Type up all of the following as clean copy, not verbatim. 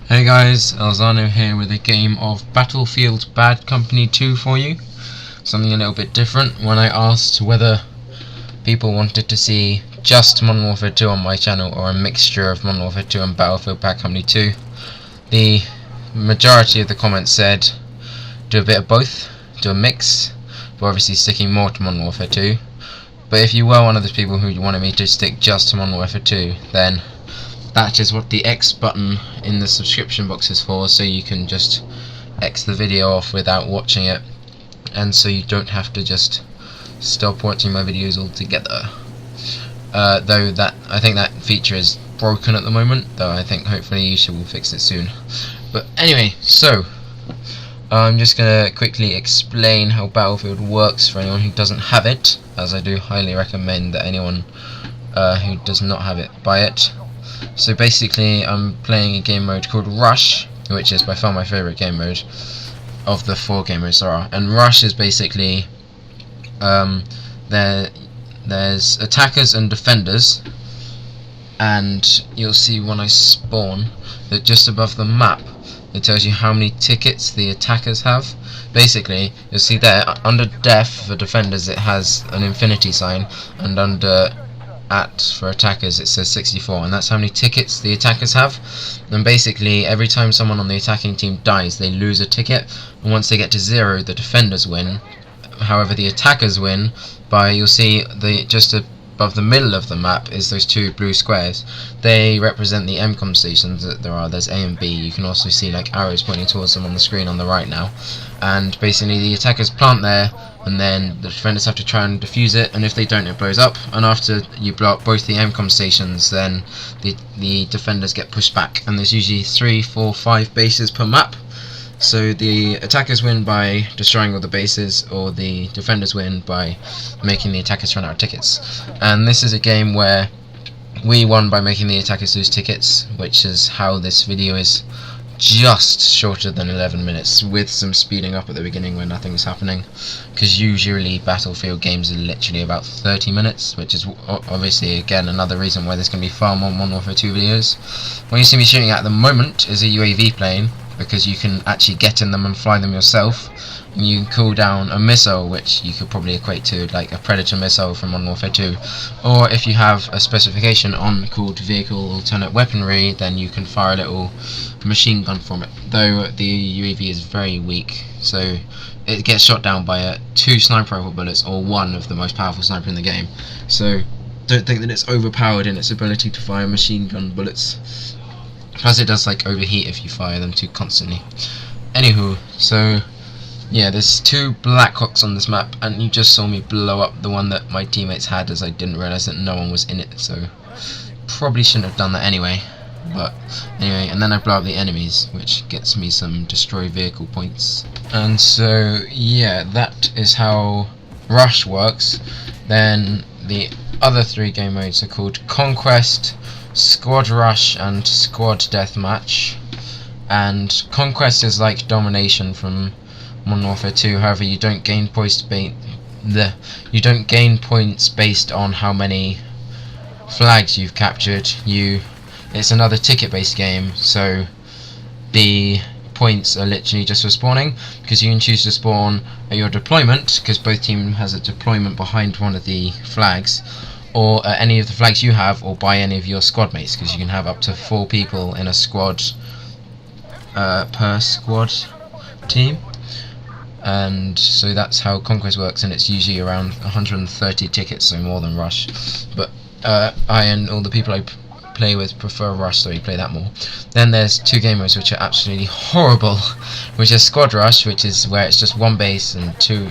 Hey guys, Xando here with a game of Battlefield Bad Company 2 for you. Something a little bit different. When I asked whether people wanted to see just Modern Warfare 2 on my channel or a mixture of Modern Warfare 2 and Battlefield Bad Company 2, the majority of the comments said do a bit of both, do a mix, but obviously sticking more to Modern Warfare 2. But if you were one of those people who wanted me to stick just to Modern Warfare 2, then that is what the X button in the subscription box is for, so you can just X the video off without watching it, and so you don't have to just stop watching my videos altogether. Though that I think that feature is broken at the moment, though I think hopefully YouTube will fix it soon. But anyway, so I'm just going to quickly explain how Battlefield works for anyone who doesn't have it, as I do highly recommend that anyone who does not have it buy it. So basically I'm playing a game mode called Rush, which is by far my favourite game mode of the 4 game modes there are. And Rush is basically there's attackers and defenders, and you'll see when I spawn that just above the map it tells you how many tickets the attackers have. Basically you'll see there under def for defenders it has an infinity sign, and under for attackers it says 64, and that's how many tickets the attackers have. And basically every time someone on the attacking team dies they lose a ticket, and once they get to 0 the defenders win. However, the attackers win by, you'll see just above the middle of the map is those 2 blue squares. They represent the MCOM stations that there are. There's A and B. You can also see like arrows pointing towards them on the screen on the right now. And basically the attackers plant there, and then the defenders have to try and defuse it, and if they don't it blows up, and after you blow up both the MCOM stations then the defenders get pushed back, and there's usually 3, 4, 5 bases per map. So the attackers win by destroying all the bases, or the defenders win by making the attackers run out of tickets. And this is a game where we won by making the attackers lose tickets, which is how this video is just shorter than 11 minutes, with some speeding up at the beginning when nothing's happening, because usually Battlefield games are literally about 30 minutes, which is obviously again another reason why there's going to be far more Modern Warfare 2 videos. What you see me shooting at the moment is a UAV plane, because you can actually get in them and fly them yourself, and you can cool down a missile, which you could probably equate to like a Predator missile from Modern Warfare 2, or if you have a specification on called Vehicle Alternate Weaponry, then you can fire a little machine gun from it, though the UAV is very weak, so it gets shot down by 2 sniper rifle bullets or 1 of the most powerful sniper in the game. So don't think that it's overpowered in its ability to fire machine gun bullets. Plus it does like overheat if you fire them too constantly. Anywho, so yeah, there's 2 Blackhawks on this map, and you just saw me blow up the one that my teammates had, as I didn't realise that no one was in it, so probably shouldn't have done that anyway. But anyway, and then I blow up the enemies, which gets me some destroy vehicle points. And so yeah, that is how Rush works. Then the other 3 game modes are called Conquest, Squad Rush and Squad Deathmatch. And Conquest is like domination from Modern Warfare 2, however you don't gain points based on how many flags you've captured. It's another ticket based game, so the points are literally just for spawning, because you can choose to spawn at your deployment, because both teams has a deployment behind one of the flags, or any of the flags you have, or by any of your squad mates, because you can have up to 4 people in a squad per squad team. And so that's how Conquest works, and it's usually around 130 tickets, so more than Rush. But I and all the people I play with prefer Rush, so we play that more. Then there's 2 game modes which are absolutely horrible, which is Squad Rush, which is where it's just 1 base and 2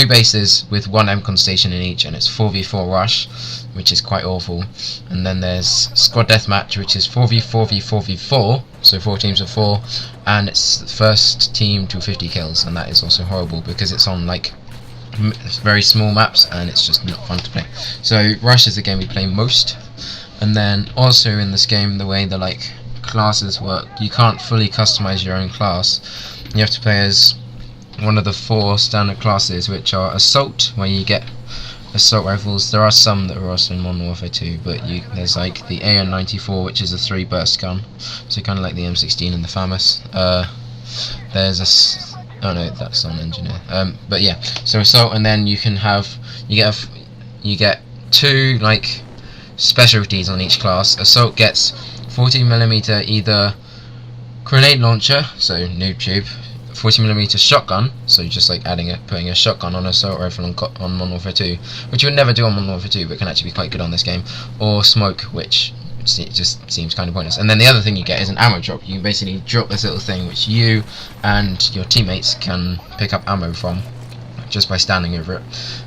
bases with 1 MCON station in each, and it's 4v4 Rush, which is quite awful. And then there's Squad Deathmatch, which is 4v4v4v4, so 4 teams of 4, and it's the first team to 50 kills, and that is also horrible because it's on like very small maps and it's just not fun to play. So Rush is the game we play most. And then also in this game, the way the like classes work, you can't fully customize your own class. You have to play as one of the 4 standard classes, which are Assault, where you get assault rifles. There are some that are also in Modern Warfare 2, but there's like the AN-94, which is a 3-burst gun, so kind of like the M16 and the FAMAS. There's a oh no, that's on engineer. But yeah, so assault, and then you get 2 like specialties on each class. Assault gets 40mm either grenade launcher, so noob tube, 40mm shotgun, so just like putting a shotgun on an assault rifle on Modern Warfare 2, which you would never do on Modern Warfare 2, but can actually be quite good on this game, or smoke, which just seems kind of pointless. And then the other thing you get is an ammo drop. You can basically drop this little thing which you and your teammates can pick up ammo from just by standing over it.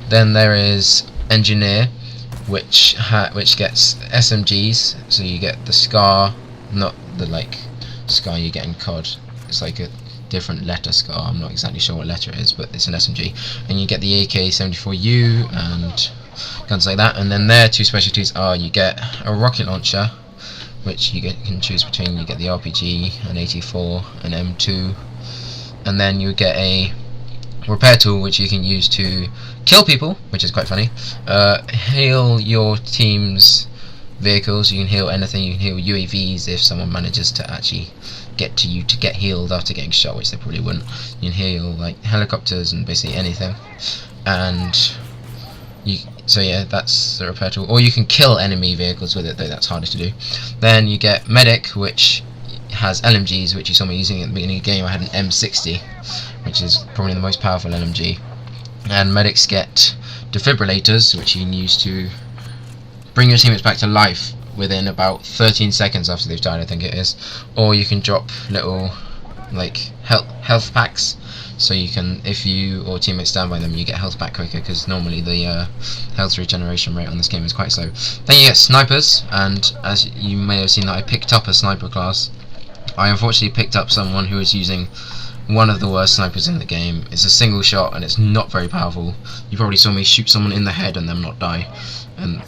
Then there is engineer, which gets SMGs, so you get the SCAR, not the like SCAR you get in COD. It's like a different letter SCAR. I'm not exactly sure what letter it is, but it's an SMG. And you get the AK-74U and guns like that. And then their 2 specialties are you get a rocket launcher, which you can choose between. You get the RPG, an 84, an M2, and then you get a repair tool which you can use to kill people, which is quite funny. Heal your team's vehicles. You can heal anything. You can heal UAVs if someone manages to actually get to you to get healed after getting shot, which they probably wouldn't. You can heal like helicopters and basically anything. And so yeah, that's the repair tool. Or you can kill enemy vehicles with it, though that's harder to do. Then you get medic, which has LMGs, which you saw me using at the beginning of the game. I had an M60, which is probably the most powerful LMG. And medics get defibrillators, which you can use to bring your teammates back to life within about 13 seconds after they've died, I think it is. Or you can drop little like health packs, so you can, if you or teammates stand by them, you get health back quicker, because normally the health regeneration rate on this game is quite slow. Then you get snipers, and as you may have seen that I picked up a sniper class. I unfortunately picked up someone who was using one of the worst snipers in the game. It's a single shot and it's not very powerful. You probably saw me shoot someone in the head and them not die, and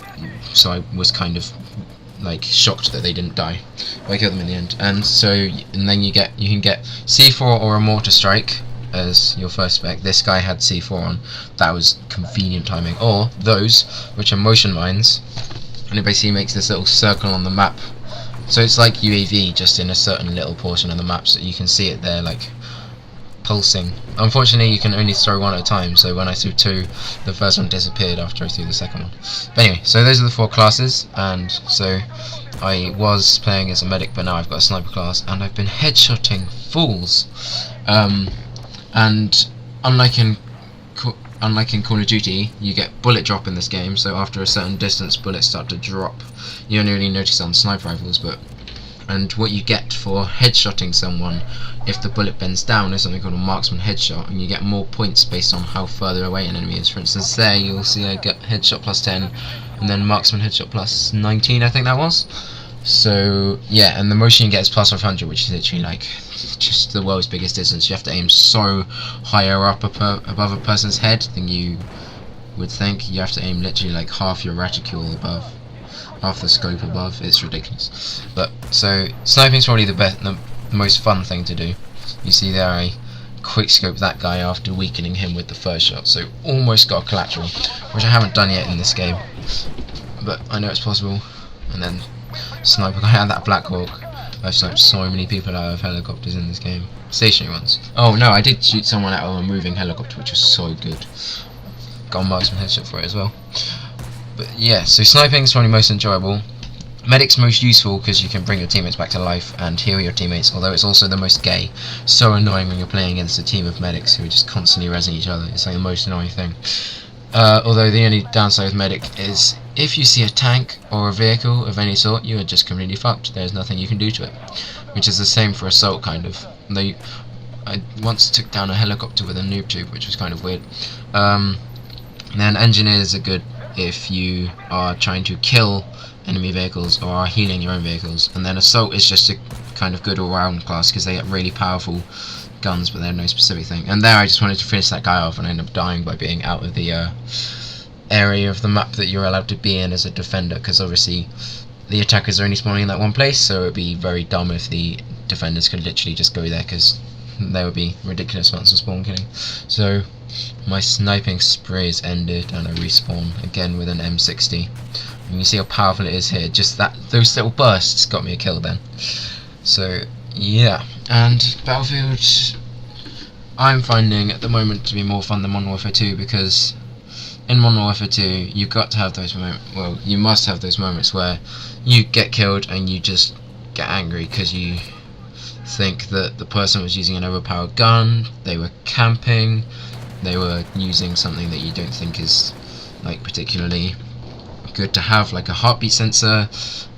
so I was kind of like shocked that they didn't die. But I killed them in the end. And then you can get C4 or a mortar strike as your first spec. This guy had C4 on. That was convenient timing. Or those, which are motion mines, and it basically makes this little circle on the map. So it's like UAV, just in a certain little portion of the map, so you can see it there, like pulsing. Unfortunately, you can only throw one at a time, so when I threw 2, the first one disappeared after I threw the second one. But anyway, so those are the 4 classes, and so I was playing as a medic, but now I've got a sniper class, and I've been headshotting fools. And unlike in Call of Duty, you get bullet drop in this game, so after a certain distance bullets start to drop. You only really notice on sniper rifles, and what you get for headshotting someone if the bullet bends down is something called a marksman headshot, and you get more points based on how further away an enemy is. For instance, there you'll see I get headshot plus 10, and then marksman headshot plus 19, I think that was. So yeah, and the motion you get is plus 500, which is literally like just the world's biggest distance. You have to aim so higher up above a person's head than you would think. You have to aim literally like half your reticule above, half the scope above. It's ridiculous. But so sniping is probably the most fun thing to do. You see there I quick scope that guy after weakening him with the first shot, so almost got a collateral, which I haven't done yet in this game, but I know it's possible. And then sniper guy had that Black Hawk. I've sniped so many people out of helicopters in this game, stationary ones. Oh no, I did shoot someone out of a moving helicopter, which was so good. Got a marksman headshot for it as well. But yeah, so sniping is probably most enjoyable. Medic's most useful because you can bring your teammates back to life and heal your teammates, although it's also the most gay. So annoying when you're playing against a team of medics who are just constantly rezzing each other. It's like the most annoying thing. Although the only downside with medic is if you see a tank or a vehicle of any sort, you are just completely fucked. There's nothing you can do to it, which is the same for assault, kind of. Though I once took down a helicopter with a noob tube, which was kind of weird. Then engineers are good if you are trying to kill enemy vehicles or are healing your own vehicles, and then assault is just a kind of good all-round class because they get really powerful guns, but they're no specific thing. And there I just wanted to finish that guy off, and I ended up dying by being out of the area of the map that you're allowed to be in as a defender, because obviously the attackers are only spawning in that one place, so it would be very dumb if the defenders could literally just go there, because there would be ridiculous amounts of spawn killing. So my sniping spree is ended, and I respawn again with an M60. And you see how powerful it is here. Just those little bursts got me a kill then. So yeah, and Battlefield I'm finding at the moment to be more fun than Modern Warfare 2, because in Modern Warfare 2 you've got to have those moments, well, you must have those moments where you get killed and you just get angry because you think that the person was using an overpowered gun, they were camping, they were using something that you don't think is like particularly good to have, like a heartbeat sensor,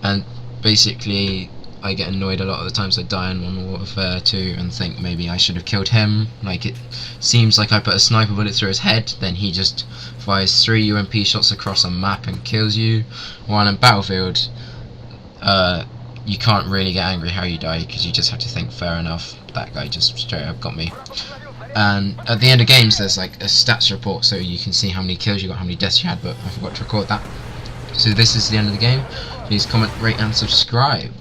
and basically I get annoyed a lot of the times I die in Modern Warfare 2 and think maybe I should have killed him. Like, it seems like I put a sniper bullet through his head, then he just fires 3 UMP shots across a map and kills you. While in Battlefield, you can't really get angry how you die, because you just have to think, fair enough, that guy just straight up got me. And at the end of games there's like a stats report, so you can see how many kills you got, how many deaths you had, but I forgot to record that. So this is the end of the game. Please comment, rate and subscribe.